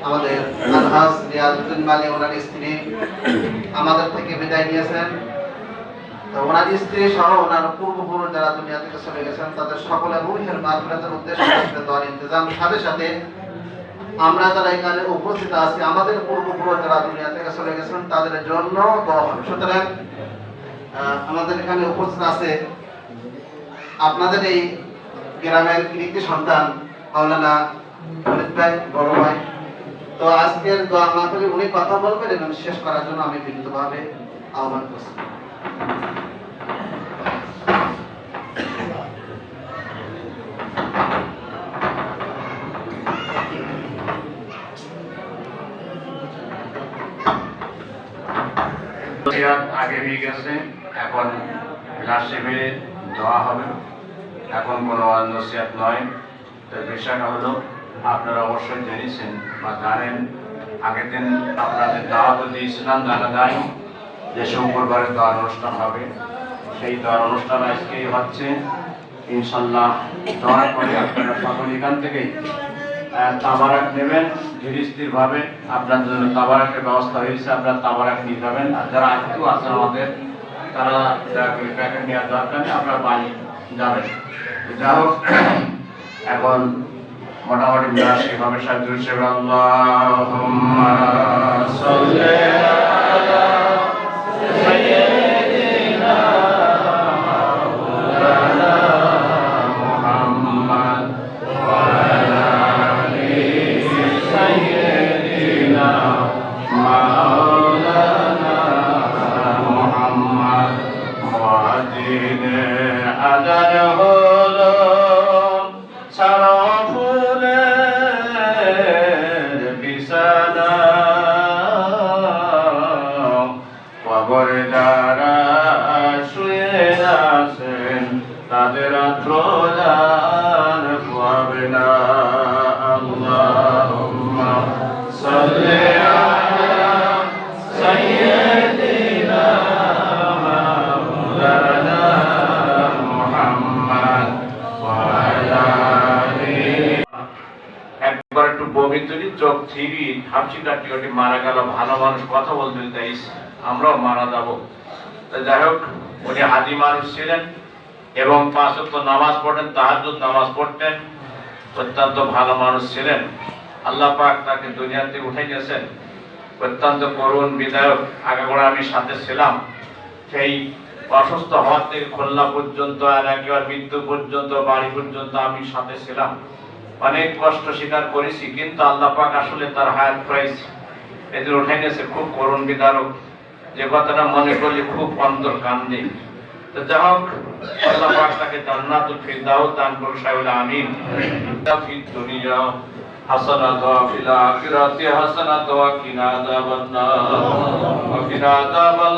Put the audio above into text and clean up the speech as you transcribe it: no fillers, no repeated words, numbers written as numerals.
আমাদের আলহাজ রিয়াজউদ্দিন মালি ওনার স্ত্রী আমাদের থেকে বিদায় নিয়েছেন। তো ওনার স্ত্রী সহ ওনার পূর্বপুরুষ যারা দুনিয়া থেকে চলে গেছেন তাদের সকলের রূহের মাগফিরাতের উদ্দেশ্যে দোয়ার ইন্তজাম, সাথে সাথে আমরা যারা এখানে উপস্থিত আছি আমাদের পূর্বপুরুষ যারা দুনিয়া থেকে চলে গেছেন তাদের জন্য দোয়া হবে। সুতরাং আমাদের এখানে উপস্থিত আছে আপনাদের এই গ্রামের কৃতি সন্তান মাওলানা ফরিদ ভাই, বড় ভাই। তো আজকের দোয়া মাহফিলে উনি কথা বলবেন এবং শেষ করার জন্য আমি বিনীতভাবে আহ্বান করছি। আগে হয়ে গেছে, এখন লাস্টে দেওয়া হবে। এখন কোনো নসিহত নয়। তো বিষয়টা হলো আপনারা অবশ্যই জেনেছেন বা জানেন, আগের দিন আপনাদের দাওয়াত দিয়েছিলাম জানা যায় যে শুক্রবারে দোয়ার অনুষ্ঠান হবে। সেই দোয়ার অনুষ্ঠান আজকেই হচ্ছে ইনশাল্লাহ। দোয়া করে আপনারা সকল এখান থেকেই তাবারাক নেবেন ধীরস্থিরভাবে। আপনার জন্য তাবারাকের ব্যবস্থা হয়েছে, আপনারা তাবারাক নিয়ে যাবেন। আর যারা আজকেও আছেন আমাদের, তারা দয়া করে প্যাকেট নেওয়ার দরকার নেই, আপনারা বাড়ি যাবেন। যা হোক, এখন মোটামুটি সেভাবে সাহায্য হিসেবে আল্লাহুম্মা সাল্লি আলা সাইয়্যিদিনা মাওলানা মুহাম্মদ ওয়া আলা আলি সাইয়্যিদিনা মাওলানা মুহাম্মদ মুআজ্জিনে আযান হলো সারাফুলের বিছানা, কবরে যারা শুয়ে আছেন তাদের আত্রজান পাবে না। আল্লাহুম্মা সাল্লি আলা সাইয়্যিদিনা মাওলানা মুহাম্মদ ওয়া আলা একবার একটু বমিতরি চোখ থিরি হাঁপসি কাটি মারা গেল। ভালো মানুষ কথা বলতে চাই, আমরাও মারা যাবো। যাই হোক, উনি হাজি মানুষ ছিলেন এবং 5 ওয়াক্ত নামাজ পড়েন, তাহাজ্জুদ নামাজ পড়তেন, অত্যন্ত ভালো মানুষ ছিলেন। আল্লাহ পাক তাকে দুনিয়া থেকে উঠে গেছেন। অত্যন্ত করুণ বিধায়ক। আগাগোড়া আমি সাথে ছিলাম, সেই অসুস্থ হওয়ার থেকে খুলনা পর্যন্ত আর একেবারে মৃত্যু পর্যন্ত, বাড়ি পর্যন্ত আমি সাথে ছিলাম। অনেক কষ্ট স্বীকার করেছি, কিন্তু আল্লাহ পাক আসলে তার হায়াত প্রাইস এদের উঠে গেছে। খুব করুণ বিদারক, যে কথাটা মনে করলে খুব অন্তর কান্দে। তো যাই হোক, আল্লাহ পাক তাকে জান্নাতুল ফিরদাউস দান করুন, সাইউল আমিন। ফিদ দুনিয়া হাসানাতু ওয়া ফিল আখিরাতি হাসানাতু ওয়া কিনা আযাবান নার ওয়া কিনা আযাবাল